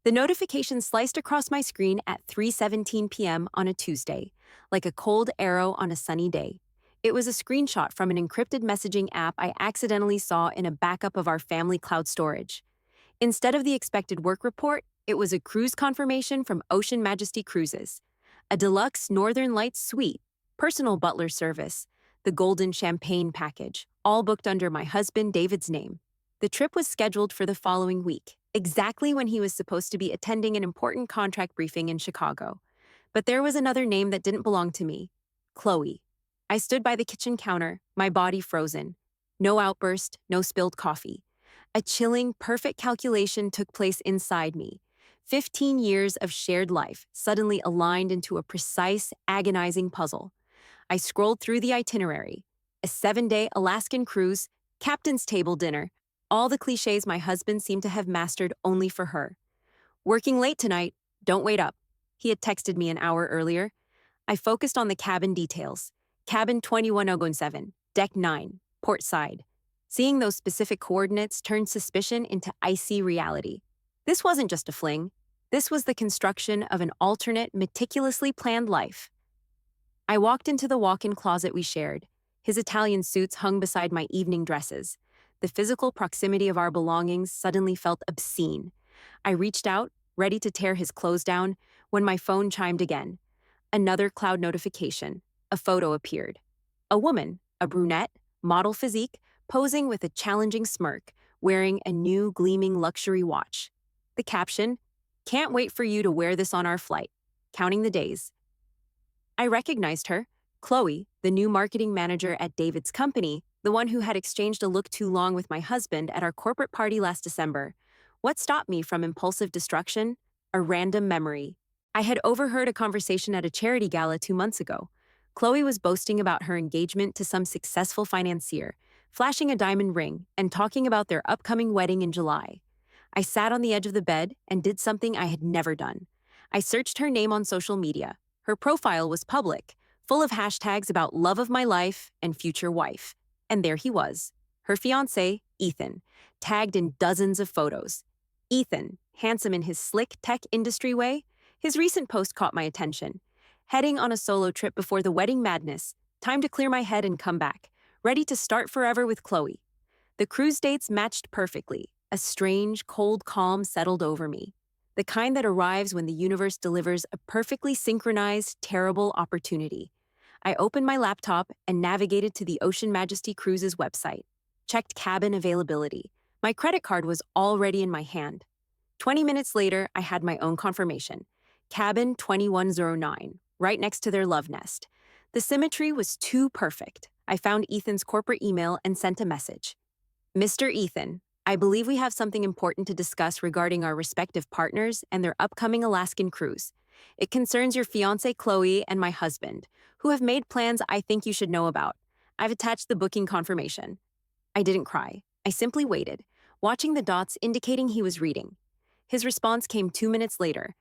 The notification sliced across my screen at 3:17 p.m. on a Tuesday, like a cold arrow on a sunny day. It was a screenshot from an encrypted messaging app I accidentally saw in a backup of our family cloud storage. Instead of the expected work report, it was a cruise confirmation from Ocean Majesty Cruises, a deluxe Northern Lights suite, personal butler service, the golden champagne package, all booked under my husband David's name. The trip was scheduled for the following week, exactly when he was supposed to be attending an important contract briefing in Chicago. But there was another name that didn't belong to me: Chloe. I stood by the kitchen counter, my body frozen. No outburst, no spilled coffee. A chilling, perfect calculation took place inside me. 15 years of shared life suddenly aligned into a precise, agonizing puzzle. I scrolled through the itinerary: a 7-day Alaskan cruise, captain's table dinner, all the cliches my husband seemed to have mastered only for her. Working late tonight, don't wait up. He had texted me an hour earlier. I focused on the cabin details. Cabin 21007, deck 9, port side. Seeing those specific coordinates turned suspicion into icy reality. This wasn't just a fling. This was the construction of an alternate, meticulously planned life. I walked into the walk-in closet we shared. His Italian suits hung beside my evening dresses. The physical proximity of our belongings suddenly felt obscene. I reached out, ready to tear his clothes down, when my phone chimed again. Another cloud notification. A photo appeared. A woman, a brunette, model physique, posing with a challenging smirk, wearing a new gleaming luxury watch. The caption: "Can't wait for you to wear this on our flight. Counting the days." I recognized her, Chloe, the new marketing manager at David's company, the one who had exchanged a look too long with my husband at our corporate party last December. What stopped me from impulsive destruction? A random memory. I had overheard a conversation at a charity gala 2 months ago. Chloe was boasting about her engagement to some successful financier, flashing a diamond ring, and talking about their upcoming wedding in July. I sat on the edge of the bed and did something I had never done. I searched her name on social media. Her profile was public, full of hashtags about love of my life and future wife. And there he was, her fiancé, Ethan, tagged in dozens of photos. Ethan, handsome in his slick tech industry way, his recent post caught my attention. Heading on a solo trip before the wedding madness, time to clear my head and come back, ready to start forever with Chloe. The cruise dates matched perfectly. A strange, cold calm settled over me. The kind that arrives when the universe delivers a perfectly synchronized, terrible opportunity. I opened my laptop and navigated to the Ocean Majesty Cruises website. Checked cabin availability. My credit card was already in my hand. 20 minutes later, I had my own confirmation. Cabin 2109, right next to their love nest. The symmetry was too perfect. I found Ethan's corporate email and sent a message. "Mr. Ethan, I believe we have something important to discuss regarding our respective partners and their upcoming Alaskan cruise. It concerns your fiancée Chloe and my husband, who have made plans I think you should know about. I've attached the booking confirmation." I didn't cry. I simply waited, watching the dots indicating he was reading. His response came 2 minutes later.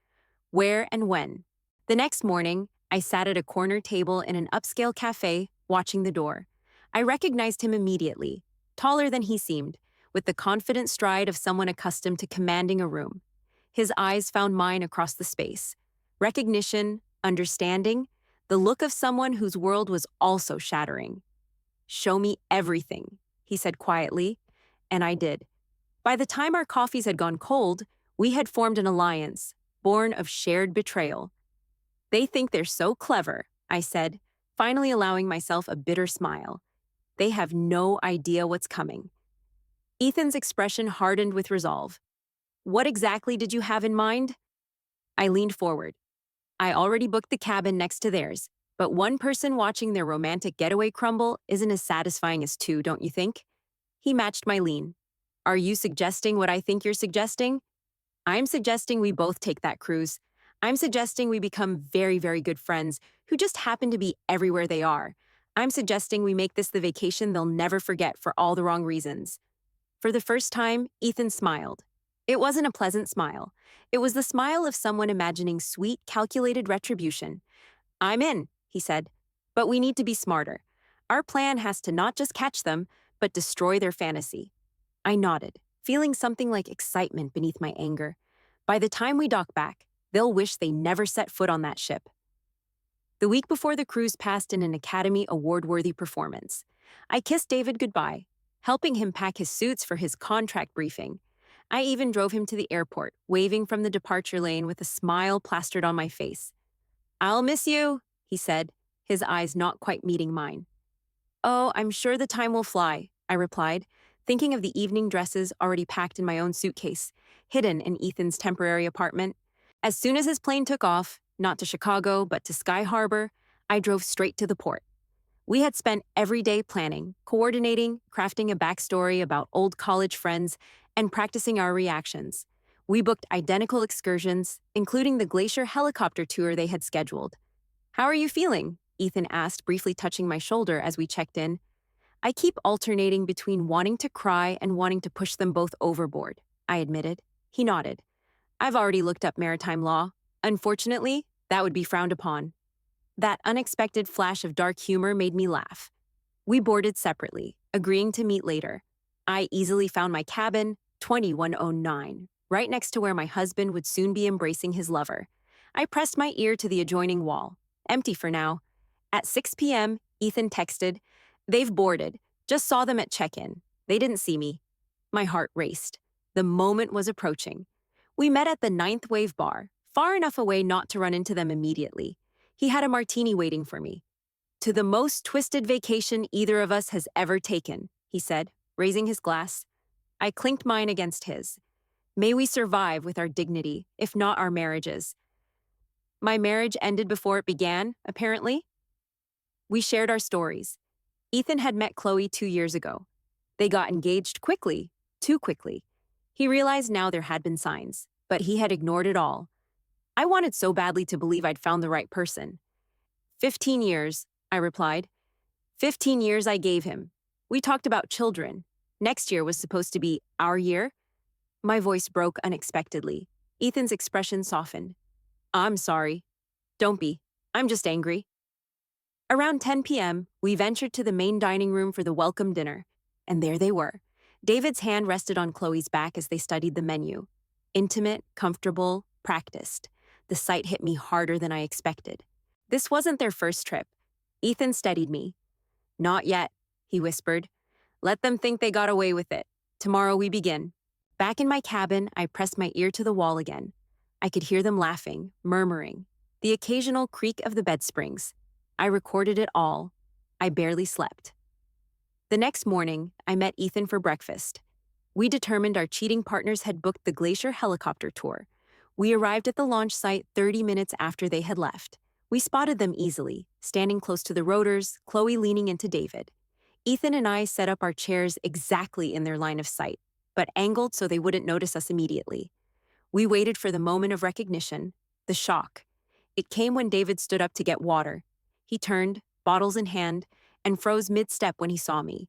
Where and when? The next morning, I sat at a corner table in an upscale cafe, watching the door. I recognized him immediately, taller than he seemed, with the confident stride of someone accustomed to commanding a room. His eyes found mine across the space. Recognition, understanding, the look of someone whose world was also shattering. "Show me everything," he said quietly, and I did. By the time our coffees had gone cold, we had formed an alliance, born of shared betrayal. "They think they're so clever," I said, finally allowing myself a bitter smile. "They have no idea what's coming." Ethan's expression hardened with resolve. "What exactly did you have in mind?" I leaned forward. "I already booked the cabin next to theirs, but one person watching their romantic getaway crumble isn't as satisfying as two, don't you think?" He matched my lean. "Are you suggesting what I think you're suggesting?" "I'm suggesting we both take that cruise. I'm suggesting we become very, very good friends who just happen to be everywhere they are. I'm suggesting we make this the vacation they'll never forget for all the wrong reasons." For the first time, Ethan smiled. It wasn't a pleasant smile. It was the smile of someone imagining sweet, calculated retribution. "I'm in," he said, "but we need to be smarter. Our plan has to not just catch them, but destroy their fantasy." I nodded, feeling something like excitement beneath my anger. By the time we dock back, they'll wish they never set foot on that ship. The week before the cruise passed in an Academy Award-worthy performance. I kissed David goodbye, helping him pack his suits for his contract briefing. I even drove him to the airport, waving from the departure lane with a smile plastered on my face. "I'll miss you," he said, his eyes not quite meeting mine. "Oh, I'm sure the time will fly," I replied, thinking of the evening dresses already packed in my own suitcase, hidden in Ethan's temporary apartment. As soon as his plane took off, not to Chicago, but to Sky Harbor, I drove straight to the port. We had spent every day planning, coordinating, crafting a backstory about old college friends, and practicing our reactions. We booked identical excursions, including the glacier helicopter tour they had scheduled. "How are you feeling?" Ethan asked, briefly touching my shoulder as we checked in. "I keep alternating between wanting to cry and wanting to push them both overboard," I admitted. He nodded. "I've already looked up maritime law. Unfortunately, that would be frowned upon." That unexpected flash of dark humor made me laugh. We boarded separately, agreeing to meet later. I easily found my cabin, 2109, right next to where my husband would soon be embracing his lover. I pressed my ear to the adjoining wall. Empty for now. At 6 p.m., Ethan texted, "They've boarded. Just saw them at check-in. They didn't see me." My heart raced. The moment was approaching. We met at the Ninth Wave Bar, far enough away not to run into them immediately. He had a martini waiting for me. "To the most twisted vacation either of us has ever taken," he said, raising his glass. I clinked mine against his. "May we survive with our dignity, if not our marriages." My marriage ended before it began, apparently. We shared our stories. Ethan had met Chloe 2 years ago. They got engaged quickly, too quickly. He realized now there had been signs, but he had ignored it all. I wanted so badly to believe I'd found the right person. 15 years, I replied. 15 years I gave him. We talked about children. Next year was supposed to be our year. My voice broke unexpectedly. Ethan's expression softened. "I'm sorry." "Don't be. I'm just angry." Around 10 p.m., we ventured to the main dining room for the welcome dinner. And there they were. David's hand rested on Chloe's back as they studied the menu. Intimate, comfortable, practiced. The sight hit me harder than I expected. This wasn't their first trip. Ethan steadied me. "Not yet," he whispered. "Let them think they got away with it. Tomorrow we begin." Back in my cabin, I pressed my ear to the wall again. I could hear them laughing, murmuring, the occasional creak of the bed springs. I recorded it all. I barely slept. The next morning, I met Ethan for breakfast. We determined our cheating partners had booked the glacier helicopter tour. We arrived at the launch site 30 minutes after they had left. We spotted them easily, standing close to the rotors, Chloe leaning into David. Ethan and I set up our chairs exactly in their line of sight, but angled so they wouldn't notice us immediately. We waited for the moment of recognition, the shock. It came when David stood up to get water. He turned, bottles in hand, and froze mid-step when he saw me.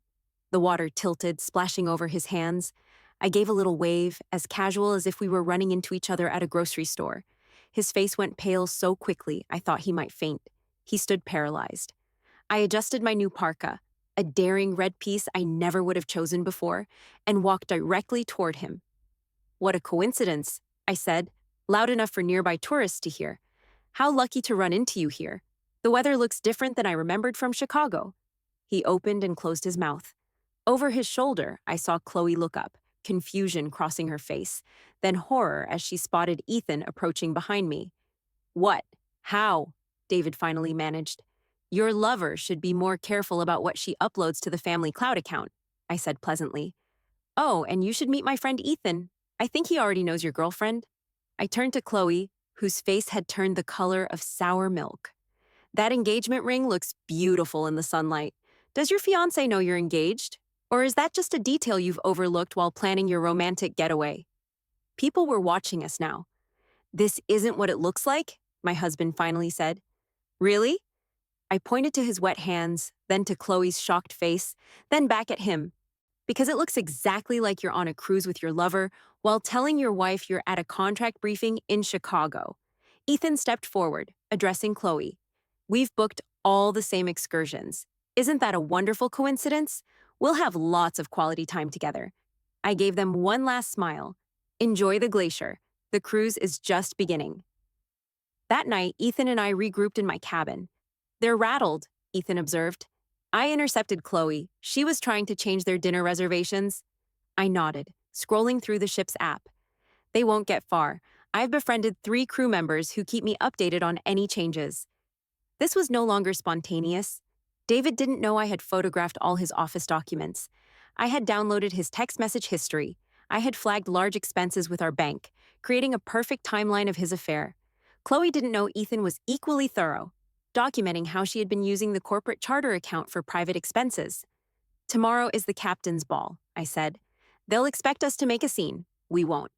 The water tilted, splashing over his hands. I gave a little wave, as casual as if we were running into each other at a grocery store. His face went pale so quickly I thought he might faint. He stood paralyzed. I adjusted my new parka, a daring red piece I never would have chosen before, and walked directly toward him. "What a coincidence," I said, loud enough for nearby tourists to hear. "How lucky to run into you here. The weather looks different than I remembered from Chicago." He opened and closed his mouth. Over his shoulder, I saw Chloe look up, confusion crossing her face, then horror as she spotted Ethan approaching behind me. "What? How?" David finally managed. "Your lover should be more careful about what she uploads to the family cloud account," I said pleasantly. "Oh, and you should meet my friend Ethan. I think he already knows your girlfriend." I turned to Chloe, whose face had turned the color of sour milk. "That engagement ring looks beautiful in the sunlight. Does your fiancé know you're engaged? Or is that just a detail you've overlooked while planning your romantic getaway?" People were watching us now. "This isn't what it looks like," my husband finally said. "Really?" I pointed to his wet hands, then to Chloe's shocked face, then back at him. "Because it looks exactly like you're on a cruise with your lover while telling your wife you're at a contract briefing in Chicago." Ethan stepped forward, addressing Chloe. "We've booked all the same excursions. Isn't that a wonderful coincidence? We'll have lots of quality time together." I gave them one last smile. "Enjoy the glacier. The cruise is just beginning. That night, Ethan and I regrouped in my cabin. They're rattled, Ethan observed. I intercepted Chloe. She was trying to change their dinner reservations. I nodded, scrolling through the ship's app. They won't get far. I've befriended 3 crew members who keep me updated on any changes. This was no longer spontaneous. David didn't know I had photographed all his office documents. I had downloaded his text message history. I had flagged large expenses with our bank, creating a perfect timeline of his affair. Chloe didn't know Ethan was equally thorough, documenting how she had been using the corporate charter account for private expenses. Tomorrow is the captain's ball, I said. They'll expect us to make a scene. We won't.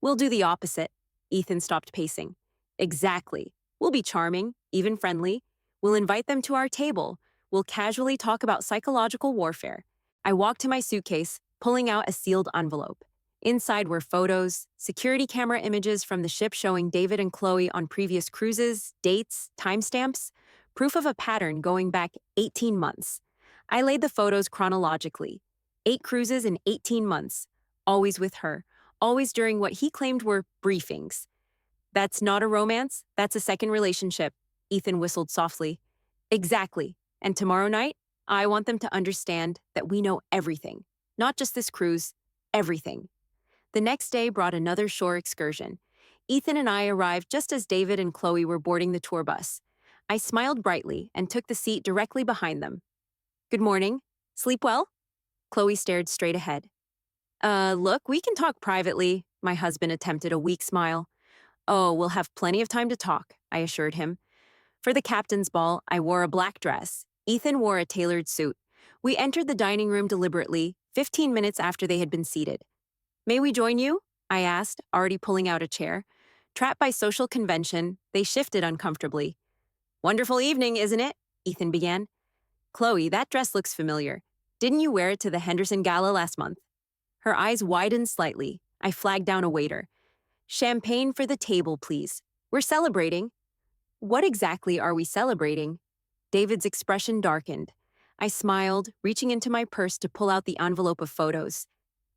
We'll do the opposite. Ethan stopped pacing. Exactly. We'll be charming, even friendly. We'll invite them to our table. We'll casually talk about psychological warfare. I walked to my suitcase, pulling out a sealed envelope. Inside were photos, security camera images from the ship showing David and Chloe on previous cruises, dates, timestamps, proof of a pattern going back 18 months. I laid the photos chronologically. 8 cruises in 18 months, always with her, always during what he claimed were briefings. That's not a romance, that's a second relationship, Ethan whistled softly. Exactly. And tomorrow night, I want them to understand that we know everything. Not just this cruise, everything. The next day brought another shore excursion. Ethan and I arrived just as David and Chloe were boarding the tour bus. I smiled brightly and took the seat directly behind them. Good morning. Sleep well? Chloe stared straight ahead. Look, we can talk privately, my husband attempted a weak smile. Oh, we'll have plenty of time to talk, I assured him. For the captain's ball, I wore a black dress. Ethan wore a tailored suit. We entered the dining room deliberately, 15 minutes after they had been seated. May we join you? I asked, already pulling out a chair. Trapped by social convention, they shifted uncomfortably. Wonderful evening, isn't it? Ethan began. Chloe, that dress looks familiar. Didn't you wear it to the Henderson Gala last month? Her eyes widened slightly. I flagged down a waiter. Champagne for the table, please. We're celebrating. What exactly are we celebrating? David's expression darkened. I smiled, reaching into my purse to pull out the envelope of photos.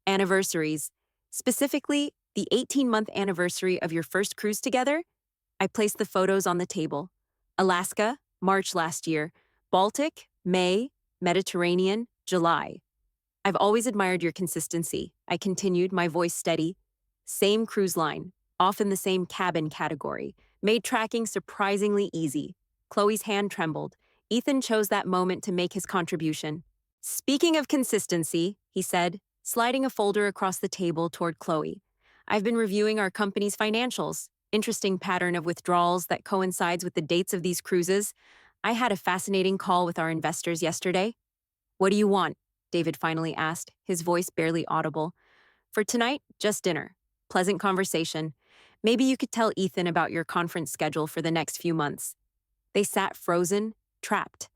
Anniversaries. Specifically, the 18-month anniversary of your first cruise together? I placed the photos on the table. Alaska, March last year. Baltic, May. Mediterranean, July. I've always admired your consistency, I continued, my voice steady. Same cruise line, often the same cabin category, made tracking surprisingly easy. Chloe's hand trembled. Ethan chose that moment to make his contribution. Speaking of consistency, he said, sliding a folder across the table toward Chloe. I've been reviewing our company's financials. Interesting pattern of withdrawals that coincides with the dates of these cruises. I had a fascinating call with our investors yesterday. What do you want? David finally asked, his voice barely audible. For tonight, just dinner. Pleasant conversation. Maybe you could tell Ethan about your conference schedule for the next few months. They sat frozen, trapped.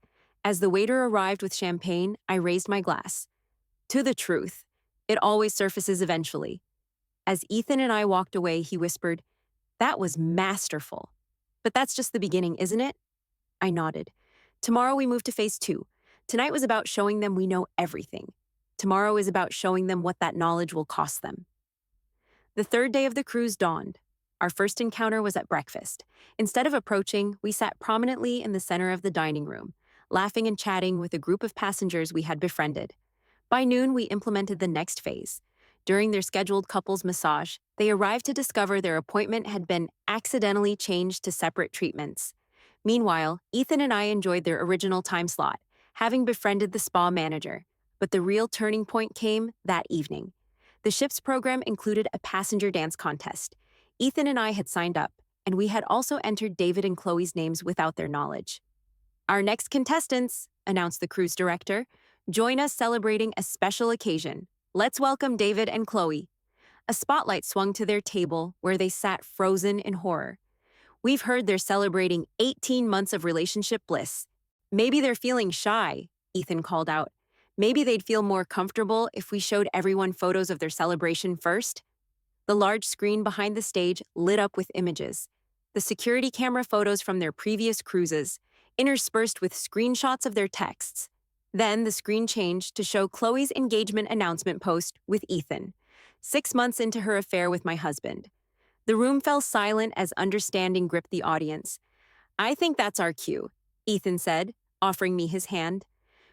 As the waiter arrived with champagne, I raised my glass. To the truth, it always surfaces eventually. As Ethan and I walked away, he whispered, That was masterful. But that's just the beginning, isn't it? I nodded. Tomorrow we move to phase 2. Tonight was about showing them we know everything. Tomorrow is about showing them what that knowledge will cost them. The third day of the cruise dawned. Our first encounter was at breakfast. Instead of approaching, we sat prominently in the center of the dining room, laughing and chatting with a group of passengers we had befriended. By noon, we implemented the next phase. During their scheduled couples massage, they arrived to discover their appointment had been accidentally changed to separate treatments. Meanwhile, Ethan and I enjoyed their original time slot, having befriended the spa manager. But the real turning point came that evening. The ship's program included a passenger dance contest. Ethan and I had signed up, and we had also entered David and Chloe's names without their knowledge. Our next contestants, announced the cruise director, join us celebrating a special occasion. Let's welcome David and Chloe. A spotlight swung to their table where they sat frozen in horror. We've heard they're celebrating 18 months of relationship bliss. Maybe they're feeling shy, Ethan called out. Maybe they'd feel more comfortable if we showed everyone photos of their celebration first. The large screen behind the stage lit up with images. The security camera photos from their previous cruises, interspersed with screenshots of their texts. Then the screen changed to show Chloe's engagement announcement post with Ethan, 6 months into her affair with my husband. The room fell silent as understanding gripped the audience. I think that's our cue, Ethan said, offering me his hand.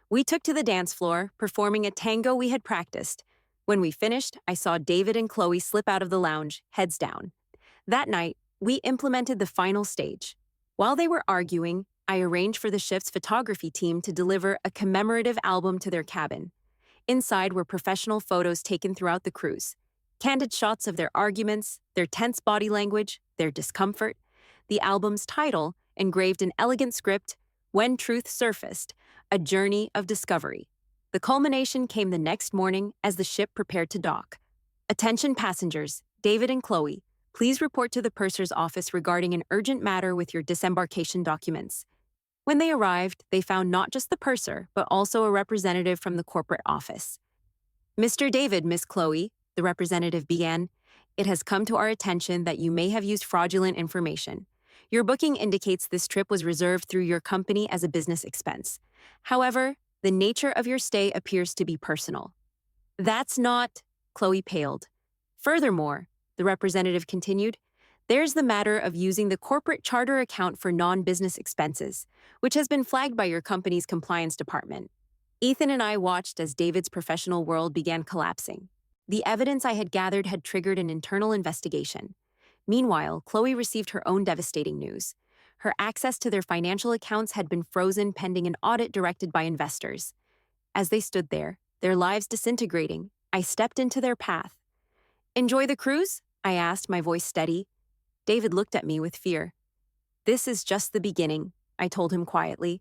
We took to the dance floor, performing a tango we had practiced. When we finished, I saw David and Chloe slip out of the lounge, heads down. That night, we implemented the final stage. While they were arguing, I arranged for the shift's photography team to deliver a commemorative album to their cabin. Inside were professional photos taken throughout the cruise. Candid shots of their arguments, their tense body language, their discomfort. The album's title, engraved in elegant script, When Truth Surfaced, A Journey of Discovery. The culmination came the next morning as the ship prepared to dock. Attention passengers, David and Chloe, please report to the purser's office regarding an urgent matter with your disembarkation documents. When they arrived, they found not just the purser, but also a representative from the corporate office. Mr. David, Miss Chloe, the representative began, it has come to our attention that you may have used fraudulent information. Your booking indicates this trip was reserved through your company as a business expense. However, the nature of your stay appears to be personal. That's not, Chloe paled. Furthermore, the representative continued, there's the matter of using the corporate charter account for non-business expenses, which has been flagged by your company's compliance department. Ethan and I watched as David's professional world began collapsing. The evidence I had gathered had triggered an internal investigation. Meanwhile, Chloe received her own devastating news. Her access to their financial accounts had been frozen pending an audit directed by investors. As they stood there, their lives disintegrating, I stepped into their path. Enjoy the cruise? I asked, my voice steady. David looked at me with fear. This is just the beginning, I told him quietly.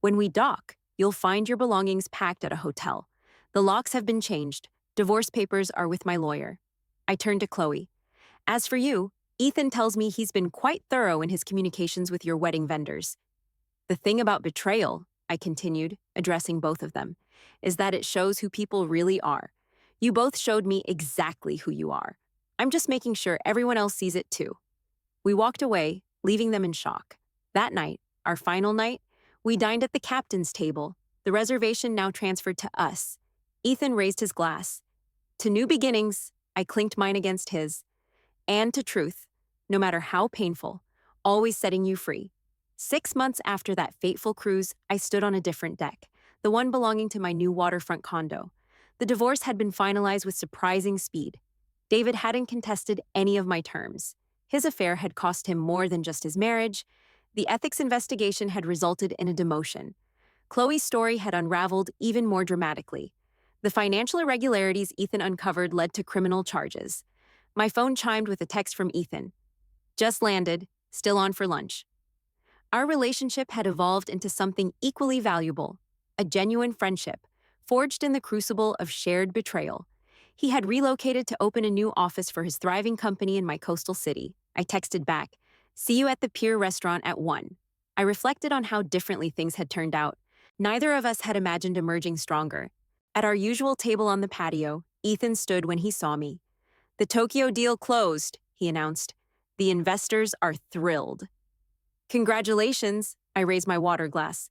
When we dock, you'll find your belongings packed at a hotel. The locks have been changed. Divorce papers are with my lawyer. I turned to Chloe. As for you, Ethan tells me he's been quite thorough in his communications with your wedding vendors. The thing about betrayal, I continued, addressing both of them, is that it shows who people really are. You both showed me exactly who you are. I'm just making sure everyone else sees it too. We walked away, leaving them in shock. That night, our final night, we dined at the captain's table, the reservation now transferred to us. Ethan raised his glass. To new beginnings, I clinked mine against his. And to truth, no matter how painful, always setting you free. 6 months after that fateful cruise, I stood on a different deck, the one belonging to my new waterfront condo. The divorce had been finalized with surprising speed. David hadn't contested any of my terms. His affair had cost him more than just his marriage. The ethics investigation had resulted in a demotion. Chloe's story had unraveled even more dramatically. The financial irregularities Ethan uncovered led to criminal charges. My phone chimed with a text from Ethan. Just landed, still on for lunch. Our relationship had evolved into something equally valuable, a genuine friendship, forged in the crucible of shared betrayal. He had relocated to open a new office for his thriving company in my coastal city. I texted back, see you at the Pier restaurant at 1. I reflected on how differently things had turned out. Neither of us had imagined emerging stronger. At our usual table on the patio, Ethan stood when he saw me. The Tokyo deal closed, he announced. The investors are thrilled. Congratulations, I raised my water glass.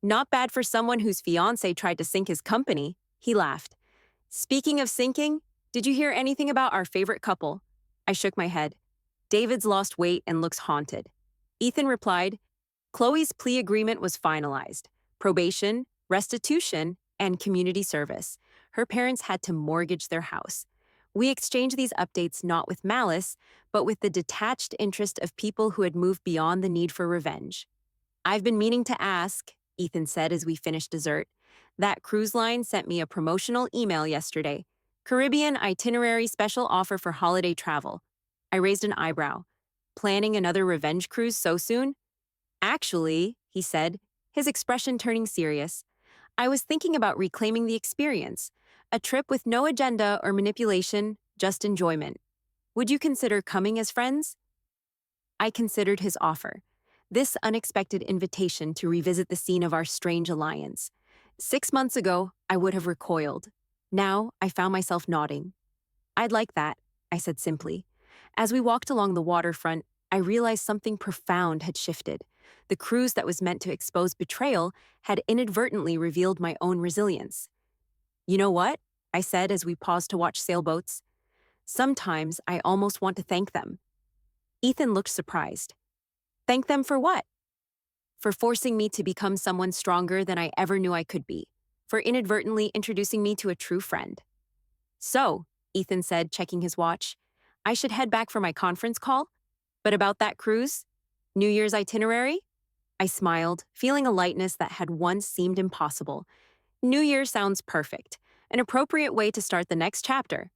Not bad for someone whose fiancé tried to sink his company, he laughed. Speaking of sinking, did you hear anything about our favorite couple? I shook my head. David's lost weight and looks haunted. Ethan replied, Chloe's plea agreement was finalized. Probation, restitution, and community service. Her parents had to mortgage their house. We exchanged these updates not with malice, but with the detached interest of people who had moved beyond the need for revenge. I've been meaning to ask, Ethan said as we finished dessert. That cruise line sent me a promotional email yesterday. Caribbean itinerary special offer for holiday travel. I raised an eyebrow. Planning another revenge cruise so soon? Actually, he said, his expression turning serious, I was thinking about reclaiming the experience. A trip with no agenda or manipulation, just enjoyment. Would you consider coming as friends? I considered his offer. This unexpected invitation to revisit the scene of our strange alliance. 6 months ago, I would have recoiled. Now, I found myself nodding. I'd like that, I said simply. As we walked along the waterfront, I realized something profound had shifted. The cruise that was meant to expose betrayal had inadvertently revealed my own resilience. You know what? I said as we paused to watch sailboats. Sometimes I almost want to thank them. Ethan looked surprised. Thank them for what? For forcing me to become someone stronger than I ever knew I could be, for inadvertently introducing me to a true friend. So, Ethan said, checking his watch, I should head back for my conference call? But about that cruise? New Year's itinerary? I smiled, feeling a lightness that had once seemed impossible. New Year sounds perfect, an appropriate way to start the next chapter.